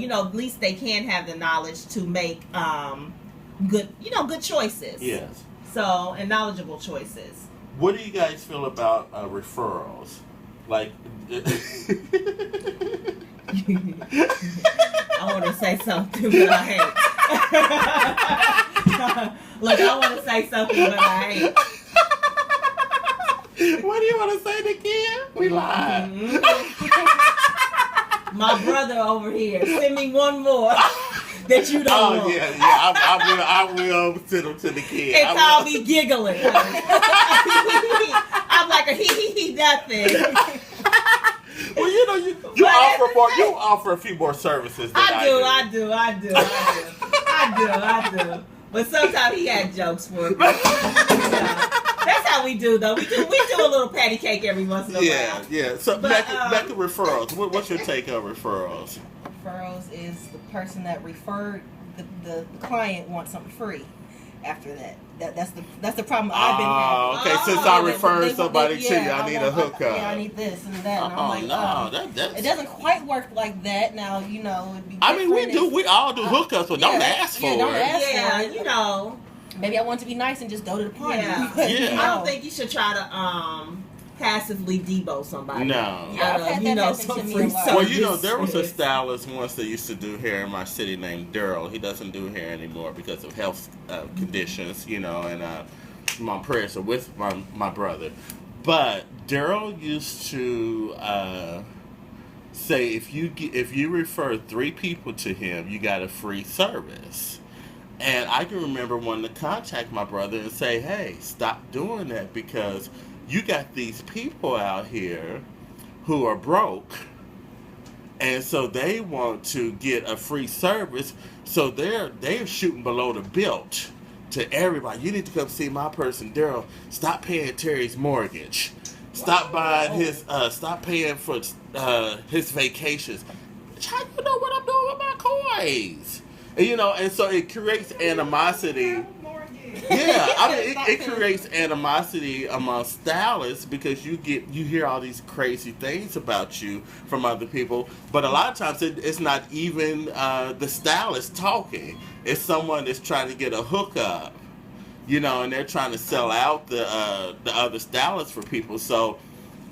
at least they can have the knowledge to make good choices. Yes. So, and knowledgeable choices. What do you guys feel about referrals? Like, I want to say something, but I hate. Look, I want to say something, but I hate. What do you want to say, Nakia? We live. Mm-hmm. My brother over here, send me one more that you don't know. Oh, yeah. I will send them to the kid. And I'll be giggling. I'm like a hee nothing. Well, you offer more. You offer a few more services than I do. I do. But sometimes he had jokes for me. That's how we do, though. We do a little patty cake every once in a while. Yeah. So back to referrals. What's your take on referrals? Referrals is the person that referred the client wants something free. After that, that's the problem I've been having. Okay, since I referred somebody to you, I need a hookup. Yeah, I need this and that. And I'm like, it doesn't quite work like that. Now, it'd be I mean, we all do hookups, but don't ask for it. Don't ask for it. Maybe I want to be nice and just go to the party. Yeah. But, I don't think you should try to passively debo somebody. No. Some free service. Well, there was a stylist once that used to do hair in my city named Daryl. He doesn't do hair anymore because of health conditions, and my prayers are with my brother. But Daryl used to say if you refer 3 people to him, you got a free service. And I can remember wanting to contact my brother and say, hey, stop doing that because you got these people out here who are broke, and so they want to get a free service, so they're shooting below the belt to everybody. You need to come see my person, Daryl. Stop paying Terry's mortgage. Stop buying his. Stop paying for his vacations. How you know what I'm doing with my coins? And so it creates animosity. Yeah, I mean, it creates animosity among stylists because you hear all these crazy things about you from other people, but a lot of times it's not even the stylist talking. It's someone that's trying to get a hookup, and they're trying to sell out the other stylists for people. So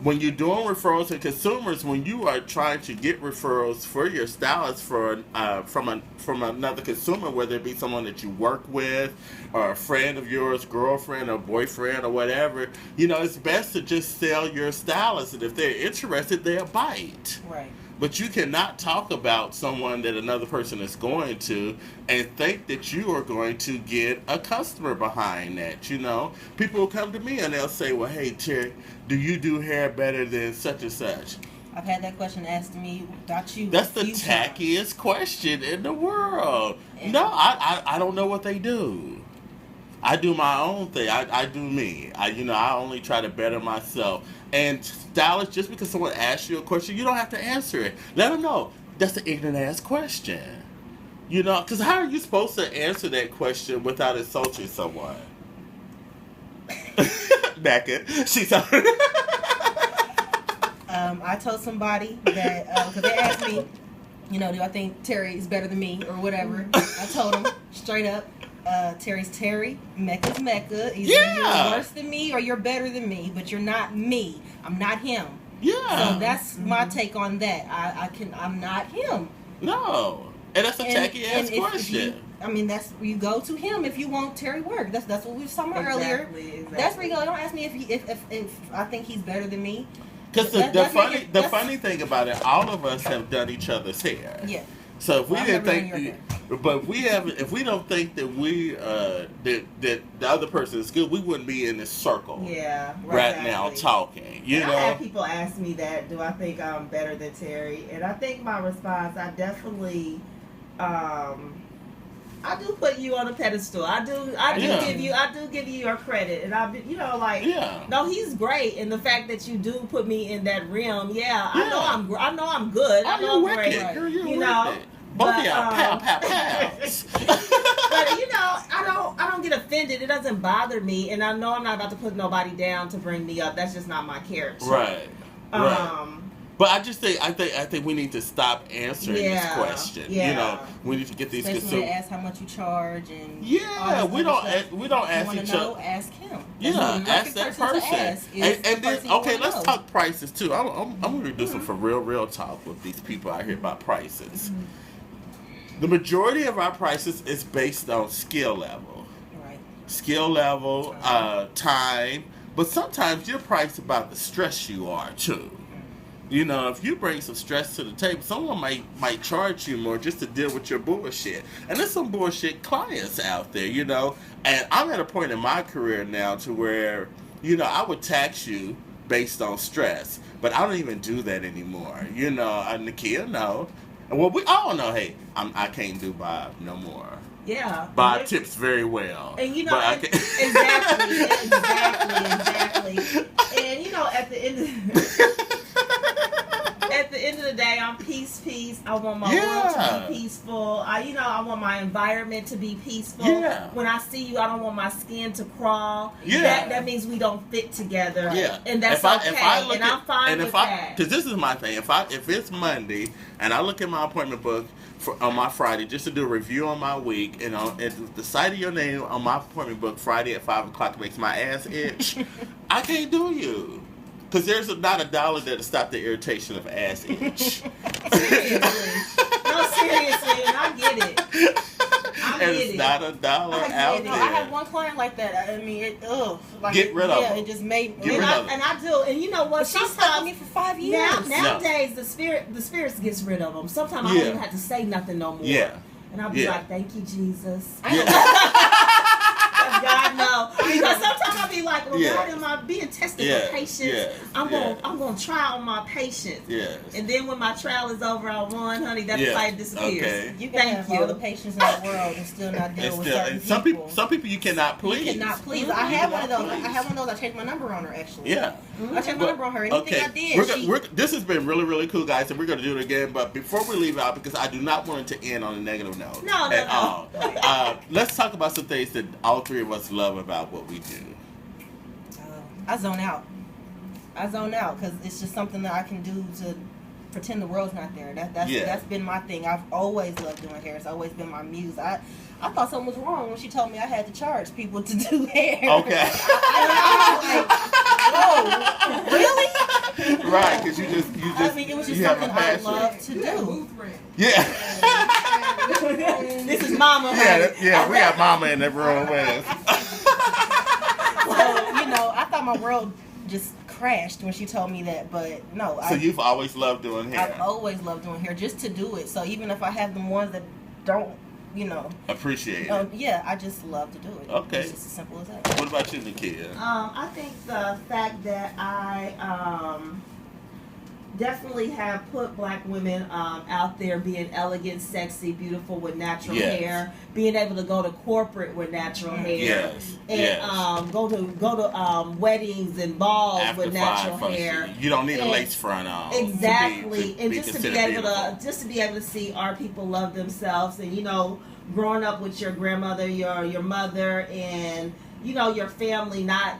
when you're doing referrals to consumers, when you are trying to get referrals for your stylist from another consumer, whether it be someone that you work with or a friend of yours, girlfriend or boyfriend or whatever, it's best to just sell your stylist, and if they're interested, they'll bite. Right. But you cannot talk about someone that another person is going to and think that you are going to get a customer behind that, People will come to me and they'll say, well, hey, Terry, do you do hair better than such and such? I've had that question asked to me about you. That's the tackiest question in the world. No, I don't know what they do. I do my own thing. I do me. I only try to better myself. And stylists, just because someone asks you a question, you don't have to answer it. Let them know that's an ignorant ass question. Because how are you supposed to answer that question without insulting someone? Mecca, she's sorry. I told somebody that because they asked me, do I think Terry is better than me or whatever? I told them straight up. Terry's Terry, Mecca's Mecca. Either you're worse than me or you're better than me, but you're not me. I'm not him. Yeah. So that's my take on that. I'm not him. No. And that's a tacky ass question. That's you go to him if you want Terry work. That's what we were talking about earlier. Exactly. That's where you go. Don't ask me if I think he's better than me. Because the funny thing about it, all of us have done each other's hair. Yeah. So if we didn't think, if we don't think that that the other person is good, we wouldn't be in this circle. Yeah. Right now talking. I have people ask me that. Do I think I'm better than Terry? And I think my response, I definitely, I do put you on a pedestal. I do give you your credit, and no, he's great. And the fact that you do put me in that realm, I know I'm good. I know I'm great. Girl, both of y'all, pow. But I don't get offended. It doesn't bother me, and I know I'm not about to put nobody down to bring me up. That's just not my character. Right. But I think we need to stop answering this question. Yeah. You know, we need to get these. Especially when they ask how much you charge and we don't ask each other. Ask him. Ask that person. And then let's talk prices too. I'm going to do some for real talk with these people out here about prices. Mm-hmm. The majority of our prices is based on skill level. Right. Skill level, time, but sometimes you're priced about the stress you are too. You know, if you bring some stress to the table, someone might charge you more just to deal with your bullshit. And there's some bullshit clients out there, you know. And I'm at a point in my career now to where, you know, I would tax you based on stress. But I don't even do that anymore. You know, Nakia, no. Well, we all know, hey, I can't do Bob no more. Yeah. Bob tips very well. And you know, exactly. And you know, at the end of the day, I'm peace. I want my world to be peaceful. I want my environment to be peaceful. Yeah. When I see you, I don't want my skin to crawl. Yeah. That means we don't fit together. Yeah. And that's okay. I'm fine with that. Because this is my thing. If it's Monday and I look at my appointment book on my Friday just to do a review on my week, and the sight of your name on my appointment book Friday at 5 o'clock makes my ass itch, I can't do you. Because there's not $1 there to stop the irritation of ass itch. Seriously. No, seriously, and I get it. It's not $1 out there. I had one client like that. I mean, get rid of them. It just made me. And I do. And you know what? She's stuck with me for 5 years. Nowadays, the spirits gets rid of them. Sometimes I don't even have to say nothing no more. Yeah. And I'll be like, thank you, Jesus. Yeah. God, no. Because sometimes I'll be like, well, God, am I being tested for patience? Yes. I'm going to try on my patience. Yes. And then when my trial is over, I won, honey, that fight disappears. Okay. You can have all the patience in the world and still not deal with certain people. Some people you cannot please. You cannot please. I have one of those. I changed my number on her, actually. Yeah. I changed my number on her. Anything I did, this has been really cool, guys, and we're going to do it again. But before we leave out, because I do not want it to end on a negative note at all. Let's talk about some things that all three of us love about what we do. I zone out because it's just something that I can do to pretend the world's not there. That's been my thing. I've always loved doing hair. It's always been my muse. I thought something was wrong when she told me I had to charge people to do hair. Okay. I was like, whoa, really? Right, because you just. I mean, it was just something I love to do. Yeah. This is Mama. Yeah, we got Mama in the room with us. So, I thought my world just crashed when she told me that, but no. So you've always loved doing hair? I've always loved doing hair, just to do it. So even if I have the ones that don't, appreciate it. Yeah, I just love to do it. Okay. It's just as simple as that. What about you, Nakia? I think the fact that I definitely have put black women out there being elegant, sexy, beautiful with natural hair, being able to go to corporate with natural hair, and go to weddings and balls with natural hair. You don't need a lace front on. Exactly, and just to be able to see our people love themselves, and growing up with your grandmother, your mother, and your family not,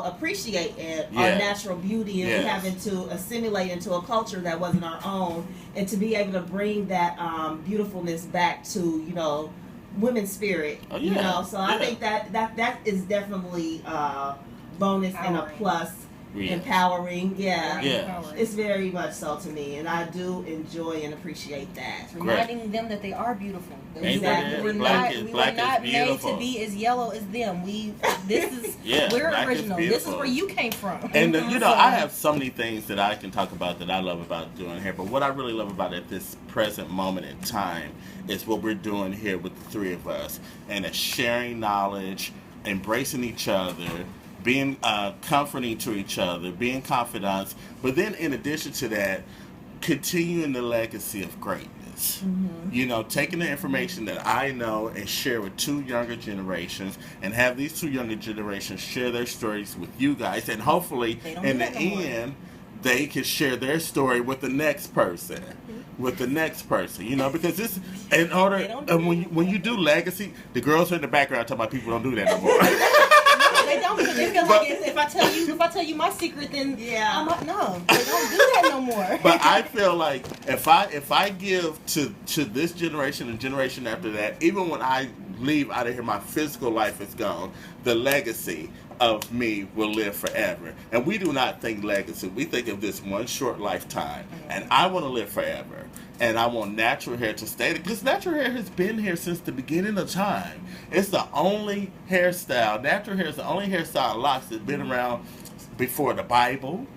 appreciate our natural beauty, and having to assimilate into a culture that wasn't our own, and to be able to bring that beautifulness back to, women's spirit, So I think that is definitely bonus and a plus. Empowering, it's very much so to me, and I do enjoy and appreciate that. Reminding them that they are beautiful. Exactly. We were not made to be as yellow as them. We're original. This is where you came from. And I have so many things that I can talk about that I love about doing hair, but what I really love about it at this present moment in time is what we're doing here with the three of us, and it's sharing knowledge, embracing each other, being comforting to each other, being confidants, but then in addition to that, continuing the legacy of greatness. Mm-hmm. Taking the information that I know and share with two younger generations, and have these two younger generations share their stories with you guys, and hopefully in the end, they can share their story with the next person. Because this, in order, when you do legacy, the girls are in the background talking about people don't do that no more. don't, because they feel like if I tell you my secret, then I'm like, no, they don't do that no more. But I feel like if I give to this generation and generation after that, even when I leave out of here, my physical life is gone. The legacy of me will live forever. And we do not think legacy. We think of this one short lifetime. And I want to live forever. And I want natural hair to stay there. Because natural hair has been here since the beginning of time. It's the only hairstyle. Natural hair is the only hairstyle locks that's been around before the Bible,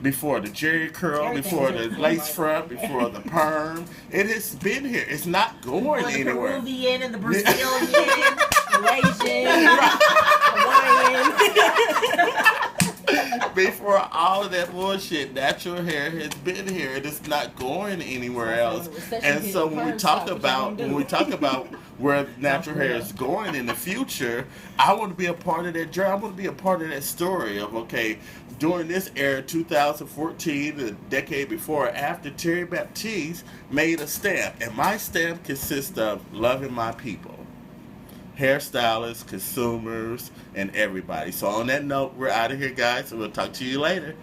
before the Jerry curl, before the lace front, before the perm. It has been here. It's not going anywhere. The Peruvian and the Brazilian, Malaysian, Hawaiian. Before all of that bullshit, natural hair has been here. It is not going anywhere else. And so when we talk about where natural hair is going in the future, I want to be a part of that journey. I want to be a part of that story of, okay, during this era, 2014, the decade before or after, Terry Baptiste made a stamp. And my stamp consists of loving my people. Hairstylists, consumers, and everybody. So on that note, we're out of here, guys, and we'll talk to you later.